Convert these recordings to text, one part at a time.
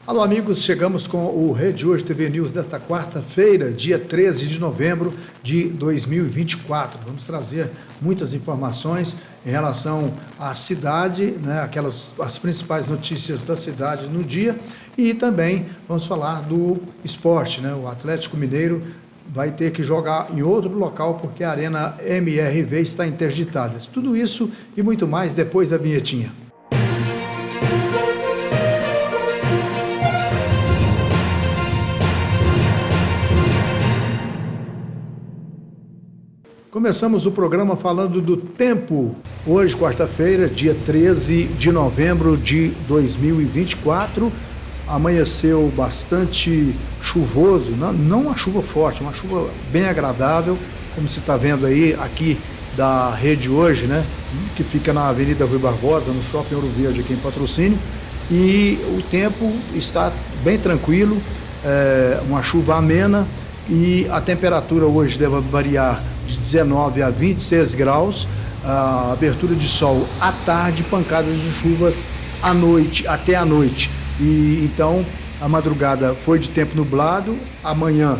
Alô, amigos, chegamos com o Rede Hoje TV News desta quarta-feira, dia 13 de novembro de 2024. Vamos trazer muitas informações em relação à cidade, né, as principais notícias da cidade no dia, e também vamos falar do esporte, né? O Atlético Mineiro vai ter que jogar em outro local porque a Arena MRV está interditada. Tudo isso e muito mais depois da vinhetinha. Começamos o programa falando do tempo. Hoje, quarta-feira, dia 13 de novembro de 2024, amanheceu bastante chuvoso, não uma chuva forte, uma chuva bem agradável, como você está vendo aí aqui da Rede Hoje, né? Que fica na Avenida Rui Barbosa, no Shopping Ouro Verde, aqui em Patrocínio, e o tempo está bem tranquilo, uma chuva amena, e a temperatura hoje deve variar de 19 a 26 graus, a abertura de sol à tarde, pancadas de chuvas à noite, até à noite. E então a madrugada foi de tempo nublado, amanhã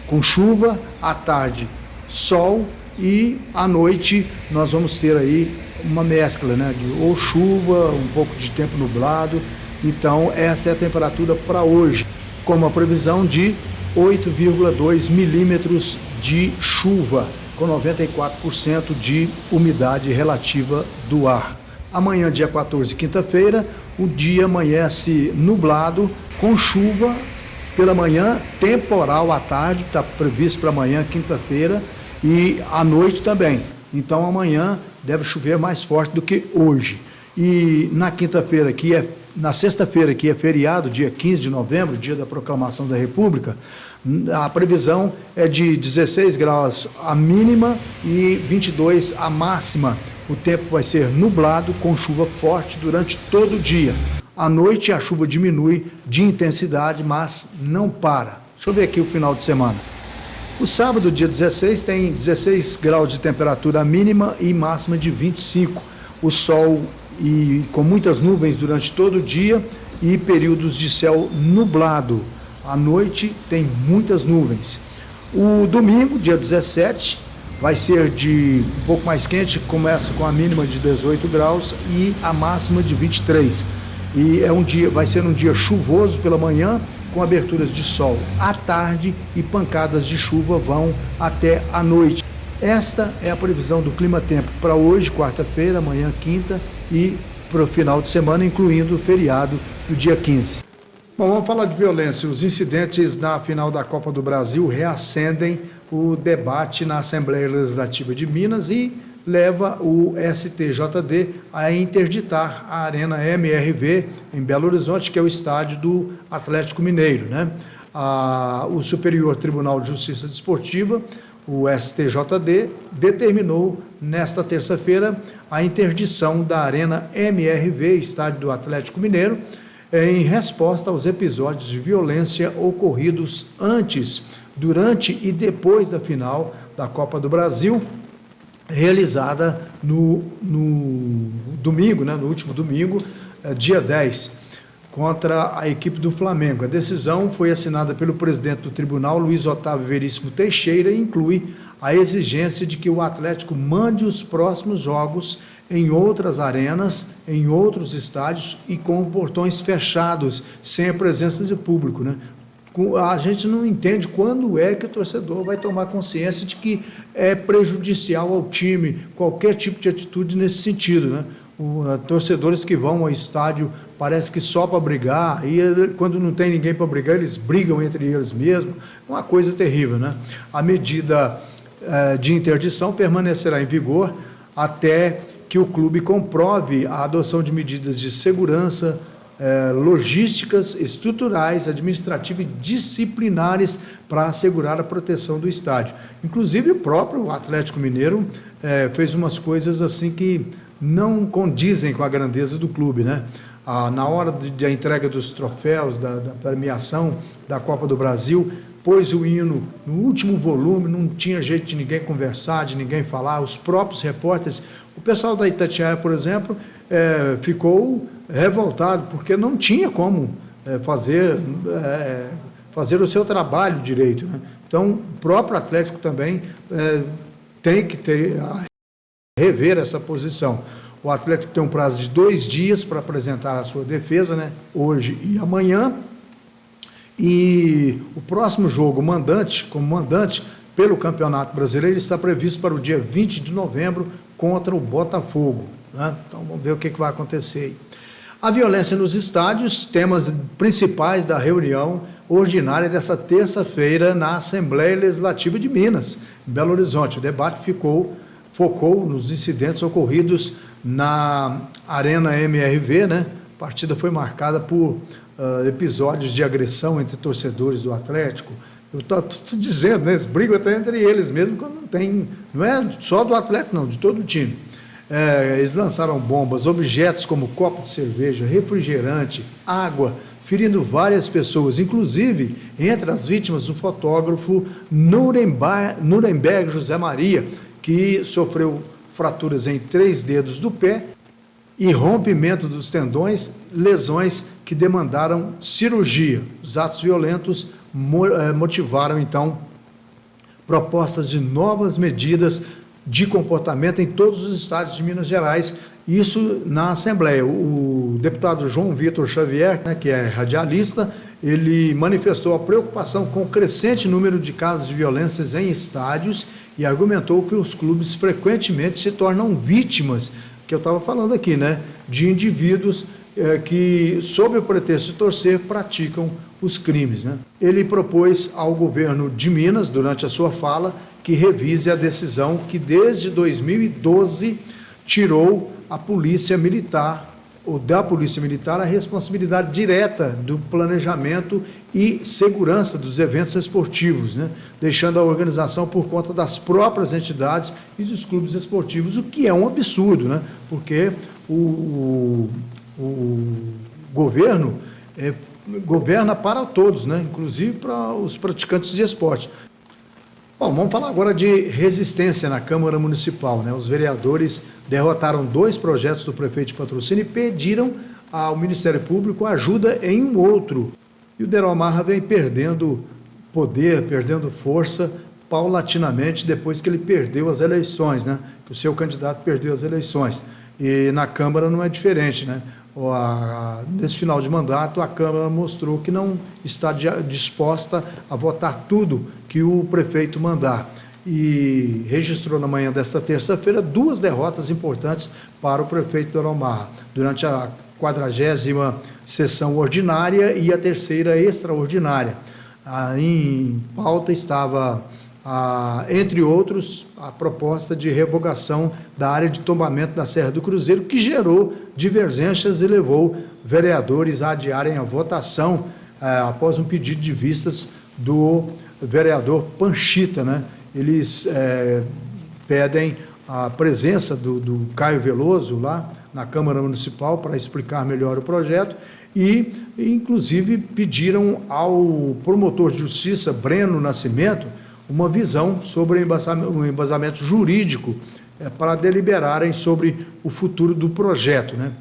com chuva, à tarde sol, e à noite nós vamos ter aí uma mescla, né, de ou chuva, um pouco de tempo nublado. Então esta é a temperatura para hoje, com uma previsão de 8,2 milímetros de chuva, com 94% de umidade relativa do ar. Amanhã, dia 14, quinta-feira, o dia amanhece nublado, com chuva pela manhã, temporal à tarde, está previsto para amanhã, quinta-feira, e à noite também. Então amanhã deve chover mais forte do que hoje. E na quinta-feira, na sexta-feira, que é feriado, dia 15 de novembro, dia da proclamação da República, a previsão é de 16 graus a mínima e 22 a máxima. O tempo vai ser nublado, com chuva forte durante todo o dia. À noite a chuva diminui de intensidade, mas não para. Deixa eu ver aqui o final de semana. O sábado, dia 16, tem 16 graus de temperatura mínima e máxima de 25. O sol e com muitas nuvens durante todo o dia e períodos de céu nublado. À noite tem muitas nuvens. O domingo, dia 17, vai ser um pouco mais quente, começa com a mínima de 18 graus e a máxima de 23. E vai ser um dia chuvoso pela manhã, com aberturas de sol à tarde, e pancadas de chuva vão até a noite. Esta é a previsão do clima-tempo para hoje, quarta-feira, amanhã, quinta, e para o final de semana, incluindo o feriado do dia 15. Bom, vamos falar de violência. Os incidentes na final da Copa do Brasil reacendem o debate na Assembleia Legislativa de Minas e leva o STJD a interditar a Arena MRV em Belo Horizonte, que é o estádio do Atlético Mineiro, né? O Superior Tribunal de Justiça Desportiva, o STJD, determinou nesta terça-feira a interdição da Arena MRV, estádio do Atlético Mineiro, em resposta aos episódios de violência ocorridos antes, durante e depois da final da Copa do Brasil, realizada no domingo, né, no último domingo, dia 10, contra a equipe do Flamengo. A decisão foi assinada pelo presidente do tribunal, Luiz Otávio Veríssimo Teixeira, e inclui a exigência de que o Atlético mande os próximos jogos em outras arenas, em outros estádios e com portões fechados, sem a presença de público, né? A gente não entende quando é que o torcedor vai tomar consciência de que é prejudicial ao time, qualquer tipo de atitude nesse sentido, né? Torcedores que vão ao estádio parece que só para brigar, e quando não tem ninguém para brigar, eles brigam entre eles mesmos, uma coisa terrível, né? A medida de interdição permanecerá em vigor até que o clube comprove a adoção de medidas de segurança, logísticas, estruturais, administrativas e disciplinares para assegurar a proteção do estádio. Inclusive o próprio Atlético Mineiro fez umas coisas assim que não condizem com a grandeza do clube, né? Na hora da entrega dos troféus, da premiação da Copa do Brasil, pôs o hino no último volume, não tinha jeito de ninguém conversar, de ninguém falar, os próprios repórteres. O pessoal da Itatiaia, por exemplo, ficou revoltado, porque não tinha como fazer o seu trabalho direito, né? Então, o próprio Atlético também tem que rever essa posição. O Atlético tem um prazo de 2 dias para apresentar a sua defesa, né? Hoje e amanhã. E o próximo jogo, como mandante, pelo Campeonato Brasileiro, está previsto para o dia 20 de novembro contra o Botafogo, né? Então, vamos ver o que vai acontecer aí. A violência nos estádios, temas principais da reunião ordinária dessa terça-feira na Assembleia Legislativa de Minas, em Belo Horizonte. O debate focou nos incidentes ocorridos na Arena MRV, né? A partida foi marcada por episódios de agressão entre torcedores do Atlético. Eu estou dizendo, né? Eles brigam até entre eles mesmo, quando não é só do Atlético, não, de todo o time. Eles lançaram bombas, objetos como copo de cerveja, refrigerante, água, ferindo várias pessoas, inclusive entre as vítimas o fotógrafo Nuremberg José Maria, que sofreu fraturas em 3 dedos do pé e rompimento dos tendões, lesões que demandaram cirurgia. Os atos violentos motivaram, então, propostas de novas medidas de comportamento em todos os estados de Minas Gerais, isso na Assembleia. O deputado João Vitor Xavier, né, que é radialista, ele manifestou a preocupação com o crescente número de casos de violências em estádios e argumentou que os clubes frequentemente se tornam vítimas, que eu estava falando aqui, né, de indivíduos que, sob o pretexto de torcer, praticam os crimes, né? Ele propôs ao governo de Minas, durante a sua fala, que revise a decisão que desde 2012 tirou a Polícia Militar, ou da Polícia Militar, a responsabilidade direta do planejamento e segurança dos eventos esportivos, né? Deixando a organização por conta das próprias entidades e dos clubes esportivos, o que é um absurdo, né? Porque o governo governa para todos, né? Inclusive para os praticantes de esporte. Bom, vamos falar agora de resistência na Câmara Municipal, né? Os vereadores derrotaram 2 projetos do prefeito de Patrocínio e pediram ao Ministério Público ajuda em um outro. E o Deromar vem perdendo poder, perdendo força paulatinamente depois que ele perdeu as eleições, né? Que o seu candidato perdeu as eleições. E na Câmara não é diferente, né? Nesse final de mandato, a Câmara mostrou que não está disposta a votar tudo que o prefeito mandar. E registrou na manhã desta terça-feira 2 derrotas importantes para o prefeito Deromar, durante a 40ª sessão ordinária e a 3ª extraordinária. Em pauta estava, entre outros, a proposta de revogação da área de tombamento da Serra do Cruzeiro, que gerou divergências e levou vereadores a adiarem a votação após um pedido de vistas do vereador Panchita, né? Eles pedem a presença do Caio Veloso lá na Câmara Municipal para explicar melhor o projeto e, inclusive, pediram ao promotor de justiça, Breno Nascimento, uma visão sobre o embasamento jurídico para deliberarem sobre o futuro do projeto, né?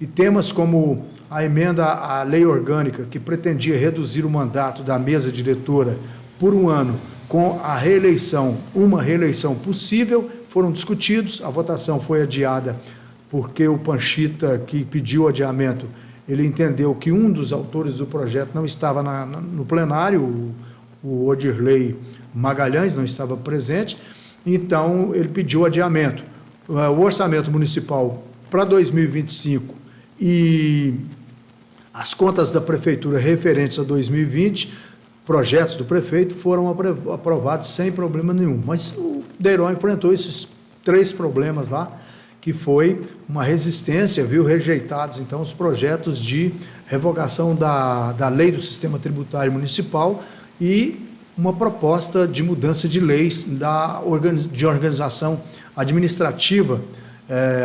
E temas como a emenda à lei orgânica, que pretendia reduzir o mandato da mesa diretora por 1 ano, com a reeleição, uma reeleição possível, foram discutidos. A votação foi adiada porque o Panchita, que pediu o adiamento, ele entendeu que um dos autores do projeto não estava no plenário, o Odirley Magalhães não estava presente, então ele pediu adiamento. O orçamento municipal para 2025 e as contas da prefeitura referentes a 2020, projetos do prefeito, foram aprovados sem problema nenhum. Mas o Deiron enfrentou esses 3 problemas lá, que foi uma resistência, viu rejeitados então os projetos de revogação da lei do sistema tributário municipal e uma proposta de mudança de leis de organização administrativa,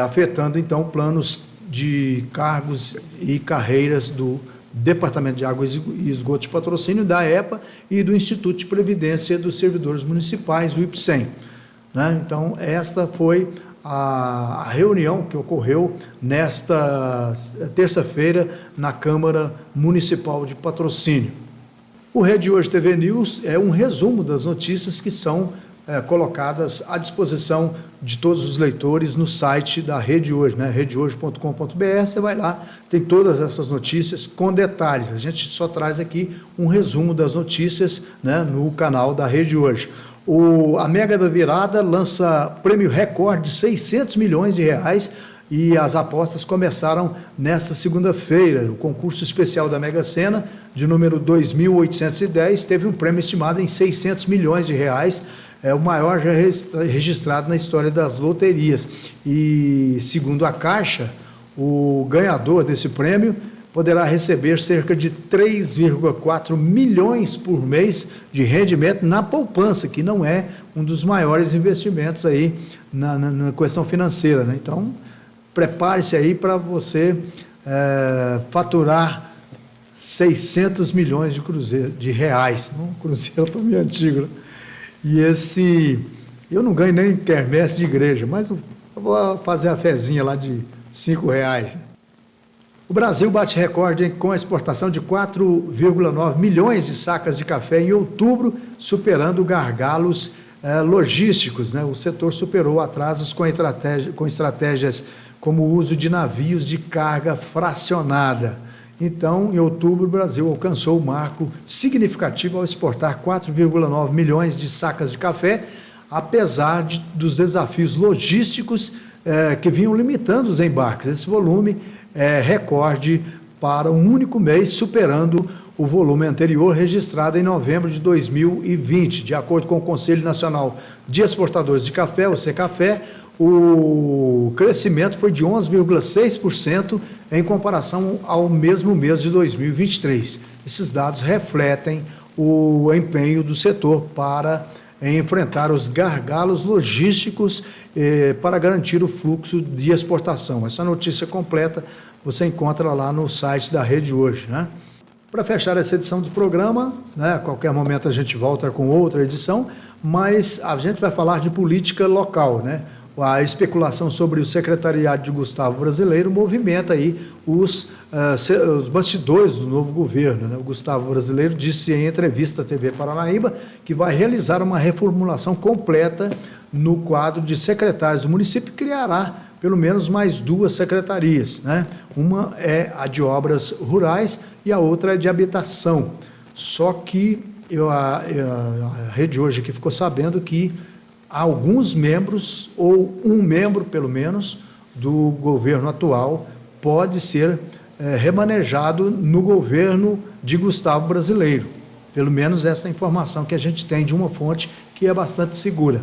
afetando então planos de cargos e carreiras do Departamento de Águas e Esgoto de Patrocínio, da EPA e do Instituto de Previdência dos Servidores Municipais, o IPSEM, né? Então, esta foi a reunião que ocorreu nesta terça-feira na Câmara Municipal de Patrocínio. O Rede Hoje TV News é um resumo das notícias que são colocadas à disposição de todos os leitores no site da Rede Hoje, né? redehoje.com.br. Você vai lá, tem todas essas notícias com detalhes. A gente só traz aqui um resumo das notícias, né, no canal da Rede Hoje. A Mega da Virada lança prêmio recorde de R$600 milhões e as apostas começaram nesta segunda-feira. O concurso especial da Mega Sena, de número 2.810, teve um prêmio estimado em R$600 milhões. É o maior já registrado na história das loterias. E, segundo a Caixa, o ganhador desse prêmio poderá receber cerca de 3,4 milhões por mês de rendimento na poupança, que não é um dos maiores investimentos aí na questão financeira, né? Então, prepare-se aí para você faturar 600 milhões de reais. Um cruzeiro tão meio antigo, né? E eu não ganho nem quermesse de igreja, mas eu vou fazer a fezinha lá de R$5. O Brasil bate recorde com a exportação de 4,9 milhões de sacas de café em outubro, superando gargalos logísticos, né? O setor superou atrasos com estratégias como o uso de navios de carga fracionada. Então, em outubro, o Brasil alcançou o marco significativo ao exportar 4,9 milhões de sacas de café, apesar dos desafios logísticos que vinham limitando os embarques. Esse volume é recorde para um único mês, superando o volume anterior registrado em novembro de 2020. De acordo com o Conselho Nacional de Exportadores de Café, o Secafé, o crescimento foi de 11,6% em comparação ao mesmo mês de 2023. Esses dados refletem o empenho do setor para enfrentar os gargalos logísticos para garantir o fluxo de exportação. Essa notícia completa você encontra lá no site da Rede Hoje, né? Para fechar essa edição do programa, né, a qualquer momento a gente volta com outra edição, mas a gente vai falar de política local, né? A especulação sobre o secretariado de Gustavo Brasileiro movimenta aí os bastidores do novo governo, né? O Gustavo Brasileiro disse em entrevista à TV Paranaíba que vai realizar uma reformulação completa no quadro de secretários do município e criará pelo menos mais 2 secretarias, né? Uma é a de obras rurais e a outra é de habitação. Só que a Rede Hoje aqui ficou sabendo que alguns membros, ou um membro pelo menos, do governo atual pode ser remanejado no governo de Gustavo Brasileiro. Pelo menos essa é a informação que a gente tem de uma fonte que é bastante segura.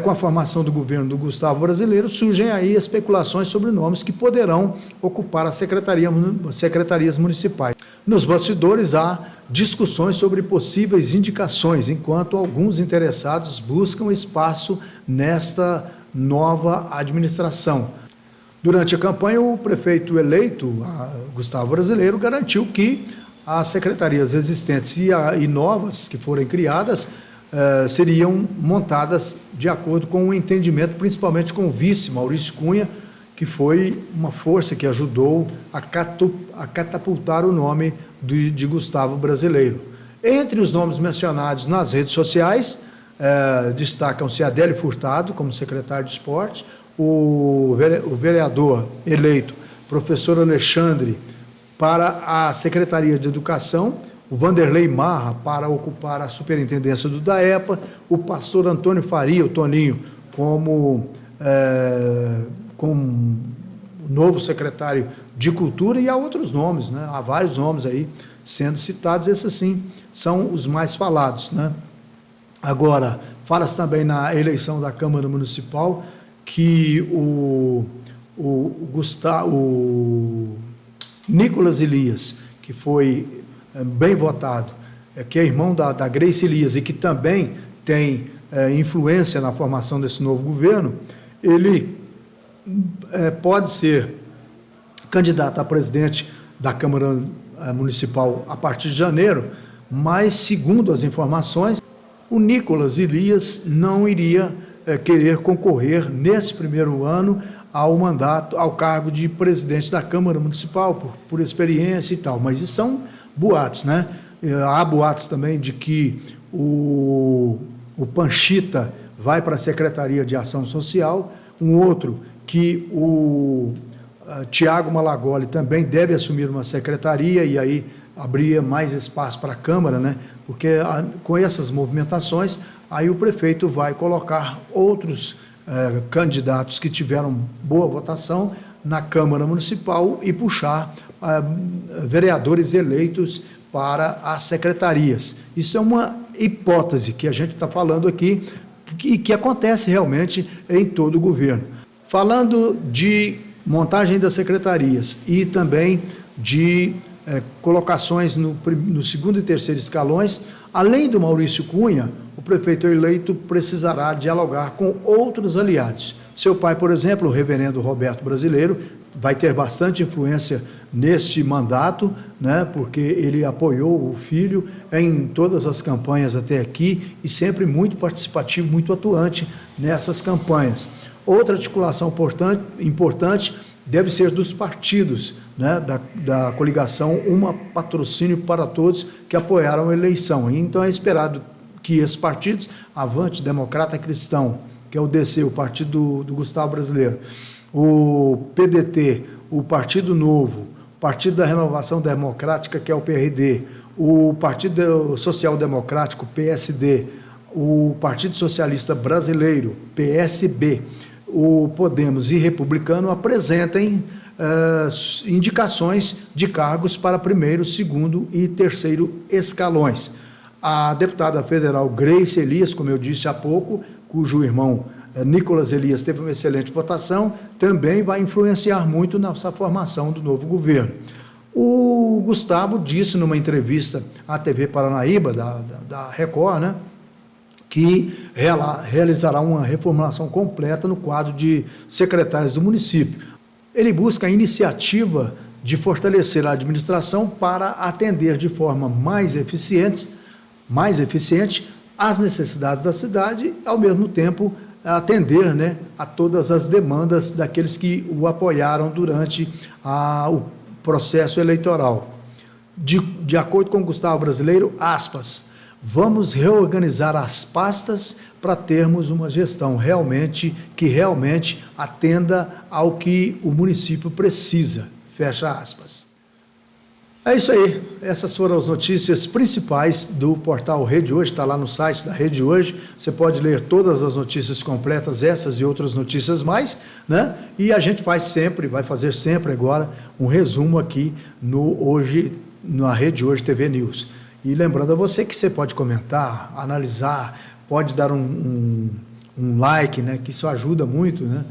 Com a formação do governo do Gustavo Brasileiro, surgem aí especulações sobre nomes que poderão ocupar as secretarias municipais. Nos bastidores há discussões sobre possíveis indicações, enquanto alguns interessados buscam espaço nesta nova administração. Durante a campanha, o prefeito eleito, Gustavo Brasileiro, garantiu que as secretarias existentes e novas que forem criadas seriam montadas de acordo com o entendimento, principalmente com o vice, Maurício Cunha, que foi uma força que ajudou a catapultar o nome de Gustavo Brasileiro. Entre os nomes mencionados nas redes sociais, destacam-se Adélio Furtado, como secretário de esporte, o vereador eleito, professor Alexandre, para a Secretaria de Educação, o Vanderlei Marra para ocupar a superintendência do DAEPA, o pastor Antônio Faria, o Toninho, como novo secretário de Cultura, e há outros nomes, né? Há vários nomes aí sendo citados, esses sim são os mais falados, né? Agora, fala-se também na eleição da Câmara Municipal que o Nicolas Elias, que foi bem votado, que é irmão da Grace Elias e que também tem influência na formação desse novo governo, ele pode ser candidato a presidente da Câmara Municipal a partir de janeiro, mas, segundo as informações, o Nicolas Elias não iria querer concorrer nesse primeiro ano ao cargo de presidente da Câmara Municipal, por experiência e tal. Mas isso são boatos, né? Há boatos também de que o Panchita vai para a Secretaria de Ação Social, um outro que o Tiago Malagoli também deve assumir uma secretaria, e aí abria mais espaço para a Câmara, né? Porque com essas movimentações, aí o prefeito vai colocar outros candidatos que tiveram boa votação na Câmara Municipal e puxar vereadores eleitos para as secretarias. Isso é uma hipótese que a gente está falando aqui, que acontece realmente em todo o governo. Falando de montagem das secretarias e também de colocações no segundo e terceiro escalões, além do Maurício Cunha, o prefeito eleito precisará dialogar com outros aliados. Seu pai, por exemplo, o reverendo Roberto Brasileiro, vai ter bastante influência neste mandato, né, porque ele apoiou o filho em todas as campanhas até aqui e sempre muito participativo, muito atuante nessas campanhas. Outra articulação importante deve ser dos partidos, né, da coligação Uma Patrocínio para Todos, que apoiaram a eleição. Então é esperado que esses partidos, Avante, Democrata Cristão, que é o DC, o Partido do Gustavo Brasileiro, o PDT, o Partido Novo, o Partido da Renovação Democrática, que é o PRD, o Partido Social Democrático, PSD, o Partido Socialista Brasileiro, PSB, o Podemos e Republicano apresentem indicações de cargos para primeiro, segundo e terceiro escalões. A deputada federal Grace Elias, como eu disse há pouco, cujo irmão Nicolas Elias teve uma excelente votação, também vai influenciar muito nessa formação do novo governo. O Gustavo disse numa entrevista à TV Paranaíba, da Record, né, que realizará uma reformulação completa no quadro de secretários do município. Ele busca a iniciativa de fortalecer a administração para atender de forma mais eficiente às necessidades da cidade, ao mesmo tempo atender, né, a todas as demandas daqueles que o apoiaram durante o processo eleitoral. De acordo com Gustavo Brasileiro, aspas, vamos reorganizar as pastas para termos uma gestão que realmente atenda ao que o município precisa, fecha aspas. É isso aí, essas foram as notícias principais do portal Rede Hoje, está lá no site da Rede Hoje, você pode ler todas as notícias completas, essas e outras notícias mais, né? E a gente vai fazer sempre agora um resumo aqui na Rede Hoje TV News. E lembrando a você que você pode comentar, analisar, pode dar um like, né, que isso ajuda muito, né?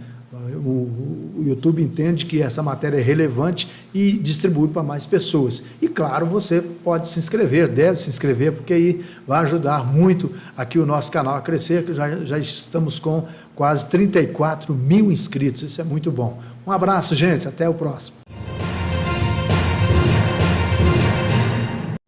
O YouTube entende que essa matéria é relevante e distribui para mais pessoas. E claro, você pode se inscrever, deve se inscrever, porque aí vai ajudar muito aqui o nosso canal a crescer, que já estamos com quase 34 mil inscritos, isso é muito bom. Um abraço, gente, até o próximo.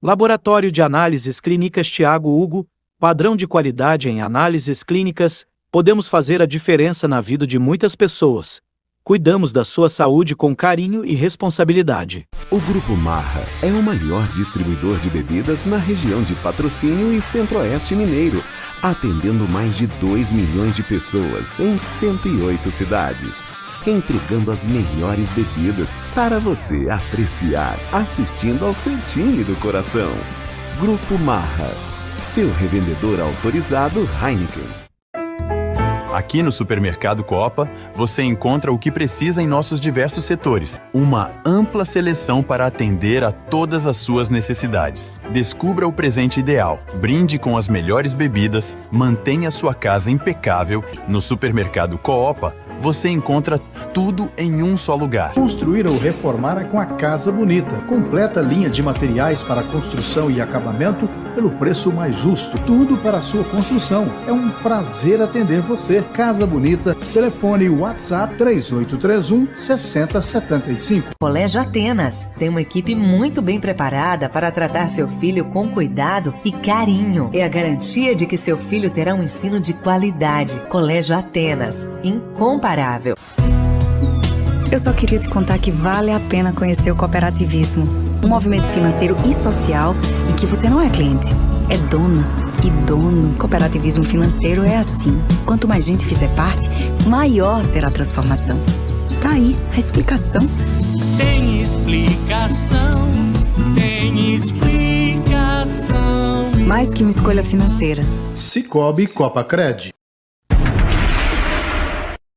Laboratório de Análises Clínicas Thiago Hugo, padrão de qualidade em análises clínicas, podemos fazer a diferença na vida de muitas pessoas. Cuidamos da sua saúde com carinho e responsabilidade. O Grupo Marra é o maior distribuidor de bebidas na região de Patrocínio e Centro-Oeste Mineiro, atendendo mais de 2 milhões de pessoas em 108 cidades. Entregando as melhores bebidas para você apreciar, assistindo ao seu time do coração. Grupo Marra, seu revendedor autorizado Heineken. Aqui no Supermercado Coop, você encontra o que precisa em nossos diversos setores. Uma ampla seleção para atender a todas as suas necessidades. Descubra o presente ideal, brinde com as melhores bebidas, mantenha sua casa impecável. No Supermercado Coop, você encontra tudo em um só lugar. Construir ou reformar é com a Casa Bonita. Completa linha de materiais para construção e acabamento pelo preço mais justo. Tudo para a sua construção. É um prazer atender você. Casa Bonita, telefone WhatsApp 3831-6075. Colégio Atenas tem uma equipe muito bem preparada para tratar seu filho com cuidado e carinho. É a garantia de que seu filho terá um ensino de qualidade. Colégio Atenas, incomparável. Eu só queria te contar que vale a pena conhecer o cooperativismo. Um movimento financeiro e social em que você não é cliente, é dona e dono. Cooperativismo financeiro é assim. Quanto mais gente fizer parte, maior será a transformação. Tá aí a explicação. Tem explicação, tem explicação. Mais que uma escolha financeira. Cicobi Copacred.